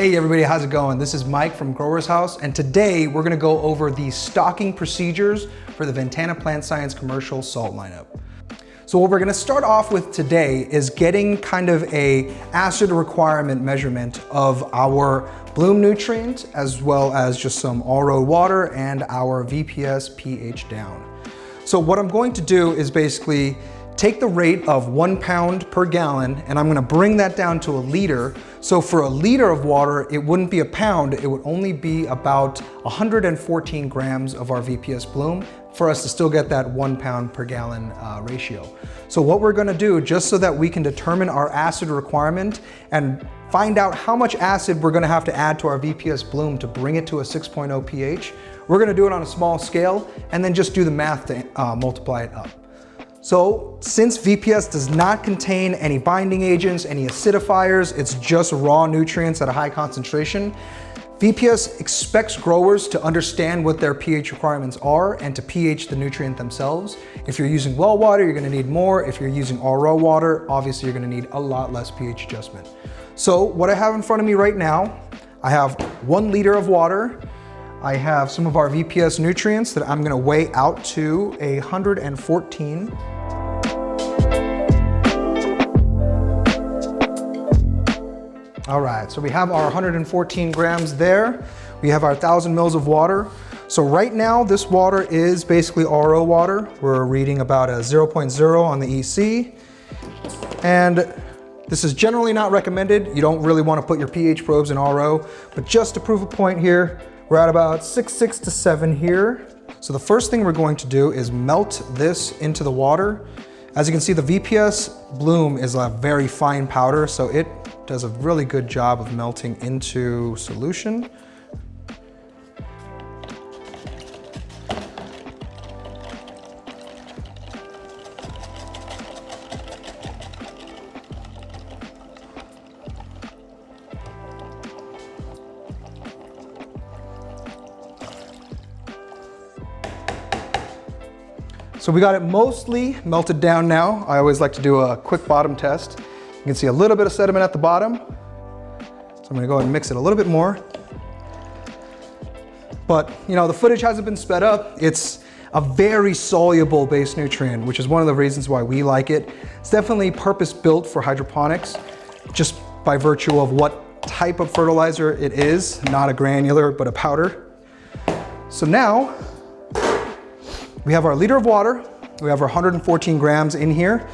Hey everybody, how's it going? This is Mike from GrowersHouse, and today we're gonna go over the stocking procedures for the Ventana Plant Science commercial salt lineup. So what we're gonna start off with today is getting kind of a acid requirement measurement of our bloom nutrient, as well as just some all-road water and our VPS pH down. So what I'm going to do is basically take the rate of 1 pound per gallon, and I'm gonna bring that down to a liter. So for a liter of water, it wouldn't be a pound, it would only be about 114 grams of our VPS bloom for us to still get that 1 pound per gallon ratio. So what we're gonna do, just so that we can determine our acid requirement and find out how much acid we're gonna have to add to our VPS bloom to bring it to a 6.0 pH, we're gonna do it on a small scale and then just do the math to multiply it up. So since VPS does not contain any binding agents, any acidifiers, it's just raw nutrients at a high concentration, VPS expects growers to understand what their pH requirements are and to pH the nutrient themselves. If you're using well water, you're gonna need more. If you're using all raw water, obviously you're gonna need a lot less pH adjustment. So what I have in front of me right now, I have 1 liter of water. I have some of our VPS nutrients that I'm gonna weigh out to 114. All right, so we have our 114 grams there. We have our 1,000 mils of water. So right now, this water is basically RO water. We're reading about a 0.0 on the EC. And this is generally not recommended. You don't really want to put your pH probes in RO, but just to prove a point here, we're at about 6.6 to 7 here. So the first thing we're going to do is melt this into the water. As you can see, the VPS bloom is a very fine powder, so it does a really good job of melting into solution. So we got it mostly melted down now. I always like to do a quick bottom test. You can see a little bit of sediment at the bottom. So I'm gonna go ahead and mix it a little bit more. But you know, the footage hasn't been sped up. It's a very soluble base nutrient, which is one of the reasons why we like it. It's definitely purpose-built for hydroponics, just by virtue of what type of fertilizer it is, not a granular, but a powder. So now, we have our liter of water, we have our 114 grams in here.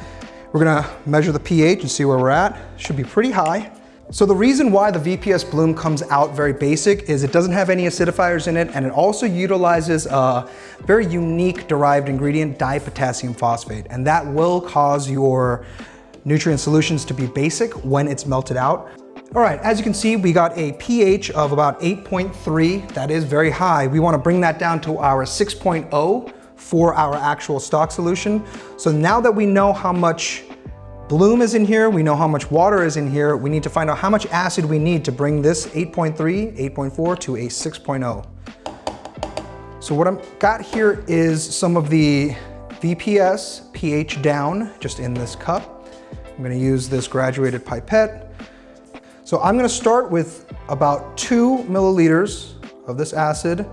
We're gonna measure the pH and see where we're at. Should be pretty high. So the reason why the VPS bloom comes out very basic is it doesn't have any acidifiers in it, and it also utilizes a very unique derived ingredient, dipotassium phosphate, and that will cause your nutrient solutions to be basic when it's melted out. All right, as you can see, we got a pH of about 8.3. That is very high. We wanna bring that down to our 6.0 for our actual stock solution. So now that we know how much bloom is in here, we know how much water is in here, we need to find out how much acid we need to bring this 8.3, 8.4 to a 6.0. So what I've got here is some of the VPS pH down just in this cup. I'm gonna use this graduated pipette. So I'm gonna start with about 2 milliliters of this acid.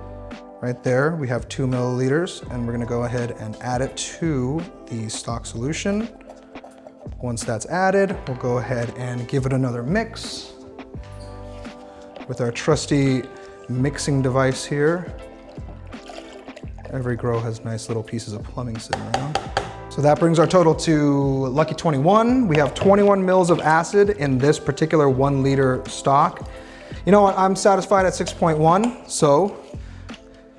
Right there, we have 2 milliliters, and we're gonna go ahead and add it to the stock solution. Once that's added, we'll go ahead and give it another mix with our trusty mixing device here. Every grow has nice little pieces of plumbing sitting around. So that brings our total to lucky 21. We have 21 mils of acid in this particular 1 liter stock. You know what, I'm satisfied at 6.1, so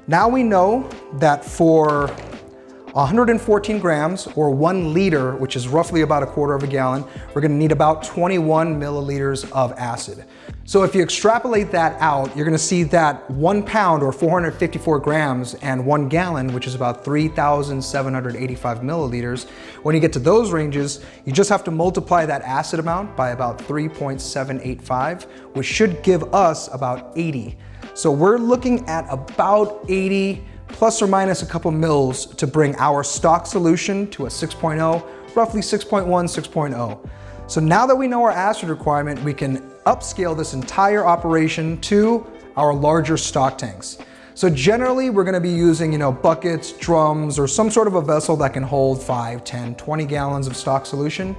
now we know that for 114 grams or 1 liter, which is roughly about 1/4 of a gallon, we're gonna need about 21 milliliters of acid. So if you extrapolate that out, you're gonna see that 1 pound or 454 grams and 1 gallon, which is about 3,785 milliliters, when you get to those ranges, you just have to multiply that acid amount by about 3.785, which should give us about 80. So we're looking at about 80 plus or minus a couple mils to bring our stock solution to a 6.0, roughly 6.1, 6.0. So now that we know our acid requirement, we can upscale this entire operation to our larger stock tanks. So generally we're gonna be using, buckets, drums, or some sort of a vessel that can hold 5, 10, 20 gallons of stock solution.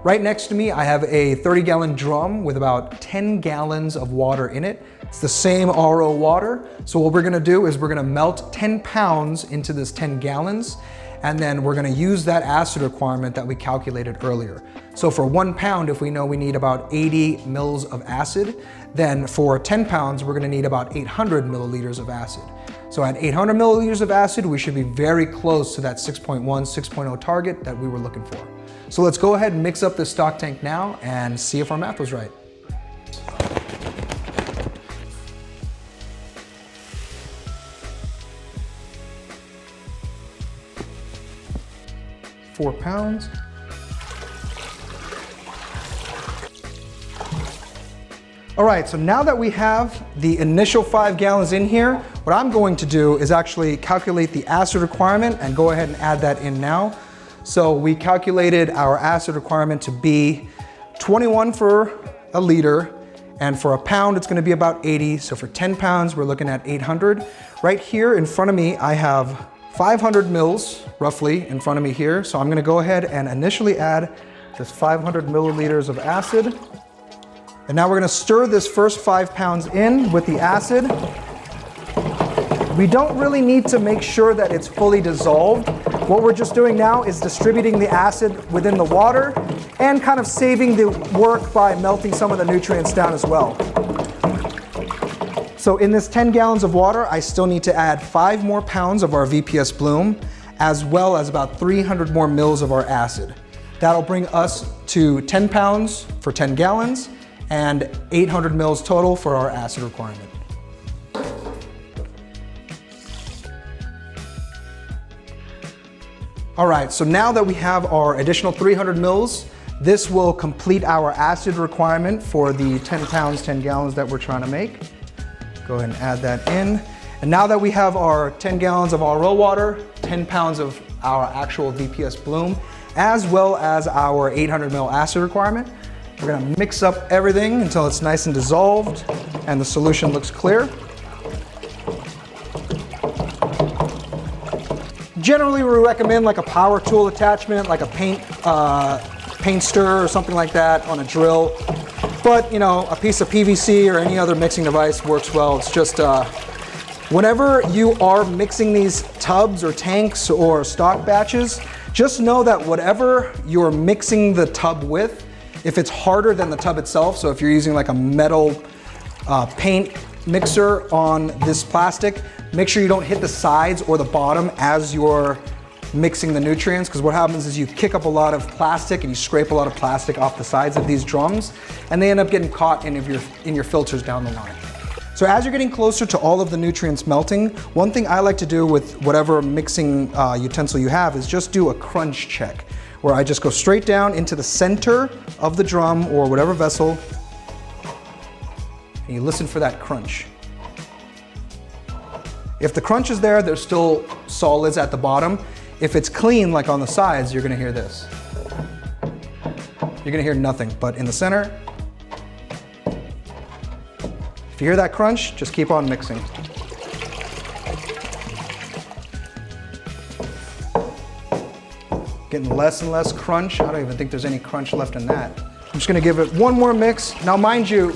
Right next to me, I have a 30-gallon drum with about 10 gallons of water in it. It's the same RO water. So what we're gonna do is we're gonna melt 10 pounds into this 10 gallons, and then we're gonna use that acid requirement that we calculated earlier. So for 1 pound, if we know we need about 80 mils of acid, then for 10 pounds, we're gonna need about 800 milliliters of acid. So at 800 milliliters of acid, we should be very close to that 6.1, 6.0 target that we were looking for. So let's go ahead and mix up this stock tank now and see if our math was right. Four pounds. All right, so now that we have the initial 5 gallons in here, what I'm going to do is actually calculate the acid requirement and go ahead and add that in now. So we calculated our acid requirement to be 21 for a liter, and for a pound, it's gonna be about 80. So for 10 pounds, we're looking at 800. Right here in front of me, I have 500 mils, roughly, in front of me here. So I'm gonna go ahead and initially add this 500 milliliters of acid. And now we're gonna stir this first 5 pounds in with the acid. We don't really need to make sure that it's fully dissolved. What we're just doing now is distributing the acid within the water and kind of saving the work by melting some of the nutrients down as well. So in this 10 gallons of water, I still need to add 5 more pounds of our VPS Bloom, as well as about 300 more mils of our acid. That'll bring us to 10 pounds for 10 gallons and 800 mils total for our acid requirement. All right, so now that we have our additional 300 mils, this will complete our acid requirement for the 10 pounds, 10 gallons that we're trying to make. Go ahead and add that in. And now that we have our 10 gallons of RO water, 10 pounds of our actual VPS Bloom, as well as our 800 ml acid requirement, we're gonna mix up everything until it's nice and dissolved and the solution looks clear. Generally, we recommend like a power tool attachment, like a paint stir or something like that on a drill. But a piece of PVC or any other mixing device works well. It's just whenever you are mixing these tubs or tanks or stock batches, just know that whatever you're mixing the tub with, if it's harder than the tub itself, so if you're using like a metal paint mixer on this plastic, make sure you don't hit the sides or the bottom as you're mixing the nutrients, because what happens is you kick up a lot of plastic and you scrape a lot of plastic off the sides of these drums, and they end up getting caught in your filters down the line. So as you're getting closer to all of the nutrients melting, one thing I like to do with whatever mixing utensil you have is just do a crunch check, where I just go straight down into the center of the drum or whatever vessel, and you listen for that crunch. If the crunch is there, there's still solids at the bottom. If it's clean, like on the sides, you're gonna hear this. You're gonna hear nothing, but in the center, if you hear that crunch, just keep on mixing. Getting less and less crunch. I don't even think there's any crunch left in that. I'm just gonna give it one more mix. Now, mind you,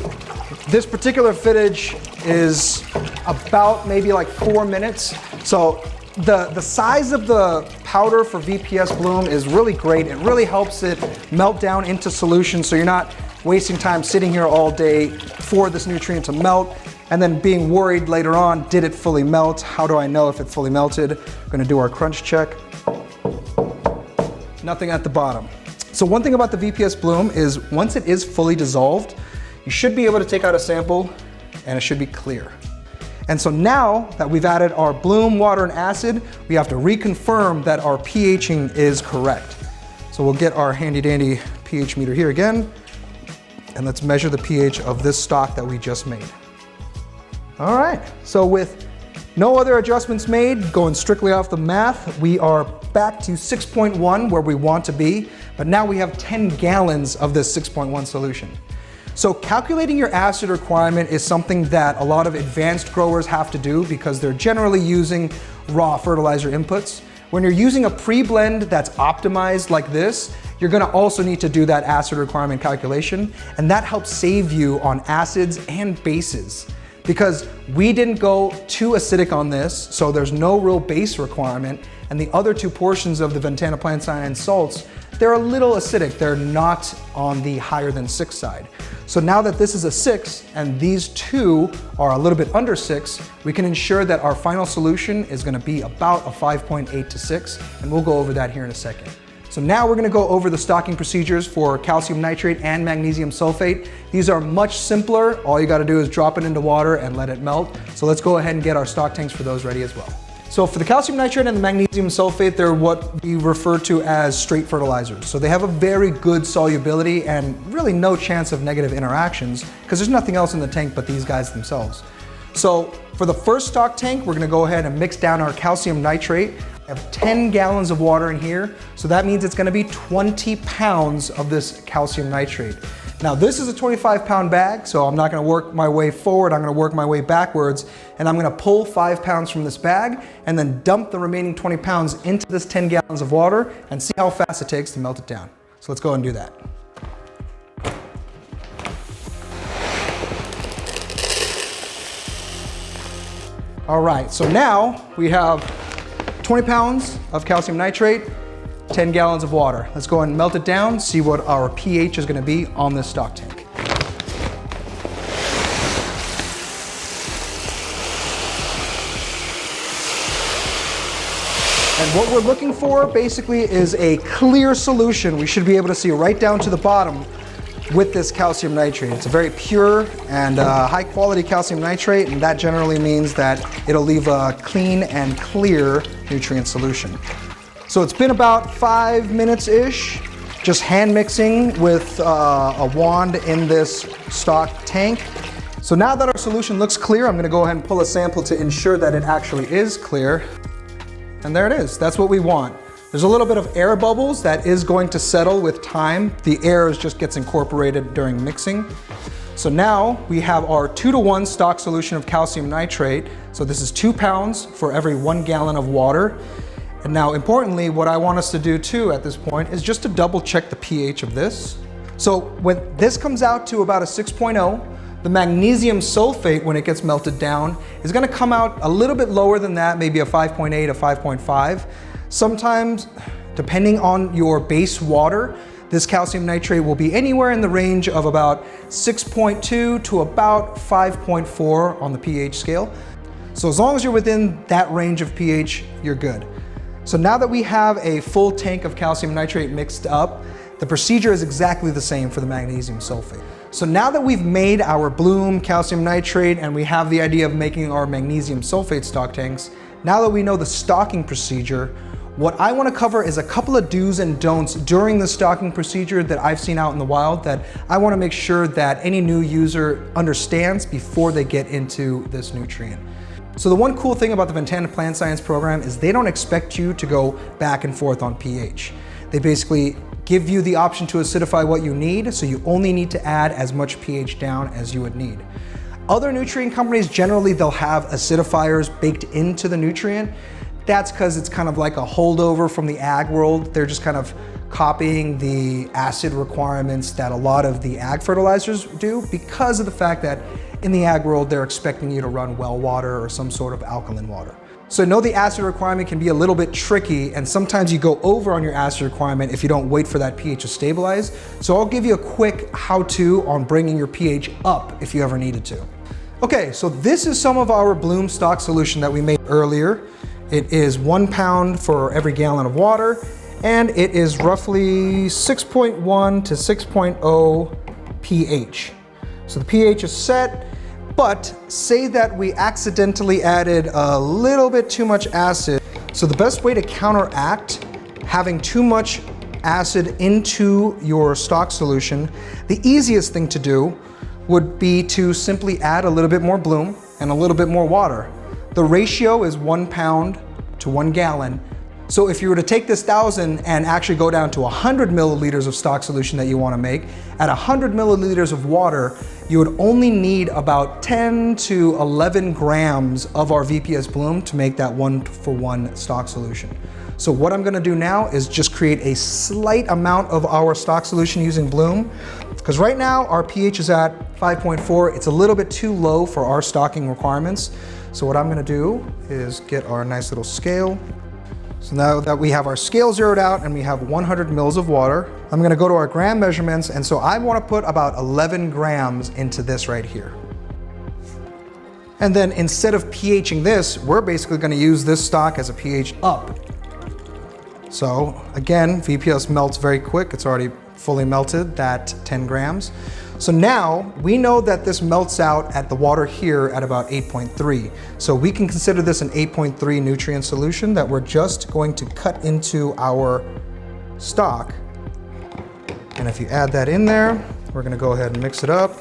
this particular footage is about maybe like 4 minutes. So the size of the powder for VPS Bloom is really great. It really helps it melt down into solution, so you're not wasting time sitting here all day for this nutrient to melt and then being worried later on, did it fully melt? How do I know if it fully melted? We're gonna do our crunch check. Nothing at the bottom. So one thing about the VPS Bloom is once it is fully dissolved, you should be able to take out a sample and it should be clear. And so now that we've added our bloom, water, and acid, we have to reconfirm that our pHing is correct. So we'll get our handy dandy pH meter here again, and let's measure the pH of this stock that we just made. All right, so with No other adjustments made, going strictly off the math. We are back to 6.1 where we want to be, but now we have 10 gallons of this 6.1 solution. So calculating your acid requirement is something that a lot of advanced growers have to do because they're generally using raw fertilizer inputs. When you're using a pre-blend that's optimized like this, you're gonna also need to do that acid requirement calculation, and that helps save you on acids and bases. Because we didn't go too acidic on this, so there's no real base requirement, and the other two portions of the Ventana Plant Science salts, they're a little acidic. They're not on the higher than 6 side. So now that this is a 6 and these two are a little bit under 6, we can ensure that our final solution is gonna be about a 5.8 to 6, and we'll go over that here in a second. So now we're gonna go over the stocking procedures for calcium nitrate and magnesium sulfate. These are much simpler. All you gotta do is drop it into water and let it melt. So let's go ahead and get our stock tanks for those ready as well. So for the calcium nitrate and the magnesium sulfate, they're what we refer to as straight fertilizers. So they have a very good solubility and really no chance of negative interactions because there's nothing else in the tank but these guys themselves. So for the first stock tank, we're gonna go ahead and mix down our calcium nitrate. I have 10 gallons of water in here, so that means it's gonna be 20 pounds of this calcium nitrate. Now this is a 25-pound bag, so I'm not gonna work my way forward, I'm gonna work my way backwards, and I'm gonna pull 5 pounds from this bag and then dump the remaining 20 pounds into this 10 gallons of water and see how fast it takes to melt it down. So let's go and do that. All right, so now we have 20 pounds of calcium nitrate, 10 gallons of water. Let's go and melt it down, see what our pH is gonna be on this stock tank. And what we're looking for basically is a clear solution. We should be able to see right down to the bottom with this calcium nitrate. It's a very pure and high quality calcium nitrate, and that generally means that it'll leave a clean and clear nutrient solution. So it's been about 5 minutes-ish, just hand mixing with a wand in this stock tank. So now that our solution looks clear, I'm gonna go ahead and pull a sample to ensure that it actually is clear. And there it is, that's what we want. There's a little bit of air bubbles that is going to settle with time. The air just gets incorporated during mixing. So now we have our 2-to-1 stock solution of calcium nitrate. So this is 2 pounds for every 1 gallon of water. And now importantly, what I want us to do too at this point is just to double check the pH of this. So when this comes out to about a 6.0, the magnesium sulfate, when it gets melted down, is gonna come out a little bit lower than that, maybe a 5.8, a 5.5. Sometimes, depending on your base water, this calcium nitrate will be anywhere in the range of about 6.2 to about 5.4 on the pH scale. So as long as you're within that range of pH, you're good. So now that we have a full tank of calcium nitrate mixed up, the procedure is exactly the same for the magnesium sulfate. So now that we've made our Bloom calcium nitrate and we have the idea of making our magnesium sulfate stock tanks, now that we know the stocking procedure, what I want to cover is a couple of do's and don'ts during the stocking procedure that I've seen out in the wild that I want to make sure that any new user understands before they get into this nutrient. So the one cool thing about the Ventana Plant Science program is they don't expect you to go back and forth on pH. They basically give you the option to acidify what you need, so you only need to add as much pH down as you would need. Other nutrient companies, generally they'll have acidifiers baked into the nutrient. That's because it's kind of like a holdover from the ag world. They're just kind of copying the acid requirements that a lot of the ag fertilizers do because of the fact that in the ag world, they're expecting you to run well water or some sort of alkaline water. So I know the acid requirement can be a little bit tricky, and sometimes you go over on your acid requirement if you don't wait for that pH to stabilize. So I'll give you a quick how-to on bringing your pH up if you ever needed to. Okay, so this is some of our Bloom stock solution that we made earlier. It is 1 pound for every gallon of water, and it is roughly 6.1 to 6.0 pH. So the pH is set, but say that we accidentally added a little bit too much acid. So the best way to counteract having too much acid into your stock solution, the easiest thing to do would be to simply add a little bit more Bloom and a little bit more water. The ratio is 1 pound to 1 gallon. So if you were to take this 1,000 and actually go down to 100 milliliters of stock solution that you want to make, at 100 milliliters of water, you would only need about 10 to 11 grams of our VPS bloom to make that 1-for-1 stock solution. So what I'm gonna do now is just create a slight amount of our stock solution using bloom, because right now our pH is at 5.4. It's a little bit too low for our stocking requirements. So what I'm gonna do is get our nice little scale. So now that we have our scale zeroed out and we have 100 mils of water, I'm gonna go to our gram measurements, and so I wanna put about 11 grams into this right here. And then instead of pHing this, we're basically gonna use this stock as a pH up. So again, VPS melts very quick. It's already fully melted, that 10 grams. So now we know that this melts out at the water here at about 8.3. So we can consider this an 8.3 nutrient solution that we're just going to cut into our stock. And if you add that in there, we're gonna go ahead and mix it up.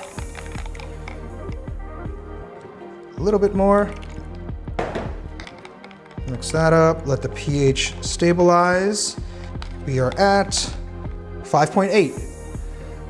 A little bit more. Mix that up, let the pH stabilize. We are at 5.8.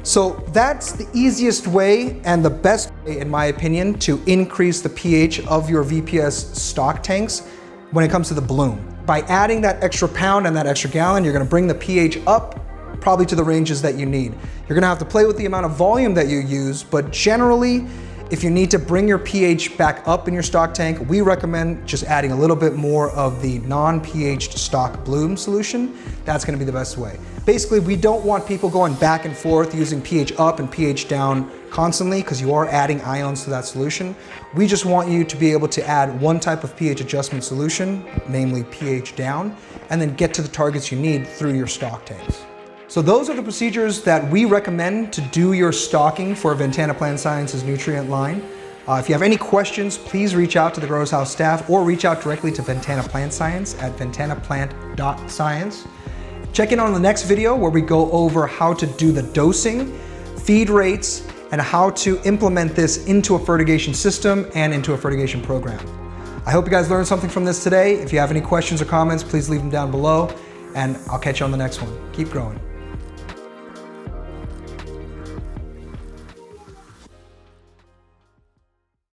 So that's the easiest way and the best way, in my opinion, to increase the pH of your VPS stock tanks when it comes to the bloom. By adding that extra pound and that extra gallon, you're gonna bring the pH up probably to the ranges that you need. You're gonna have to play with the amount of volume that you use, but generally, if you need to bring your pH back up in your stock tank, we recommend just adding a little bit more of the non-pHed stock bloom solution. That's gonna be the best way. Basically, we don't want people going back and forth using pH up and pH down constantly, because you are adding ions to that solution. We just want you to be able to add one type of pH adjustment solution, namely pH down, and then get to the targets you need through your stock tanks. So those are the procedures that we recommend to do your stocking for Ventana Plant Science's nutrient line. If you have any questions, please reach out to the GrowersHouse staff or reach out directly to Ventana Plant Science at ventanaplant.science. Check in on the next video where we go over how to do the dosing, feed rates, and how to implement this into a fertigation system and into a fertigation program. I hope you guys learned something from this today. If you have any questions or comments, please leave them down below, and I'll catch you on the next one. Keep growing.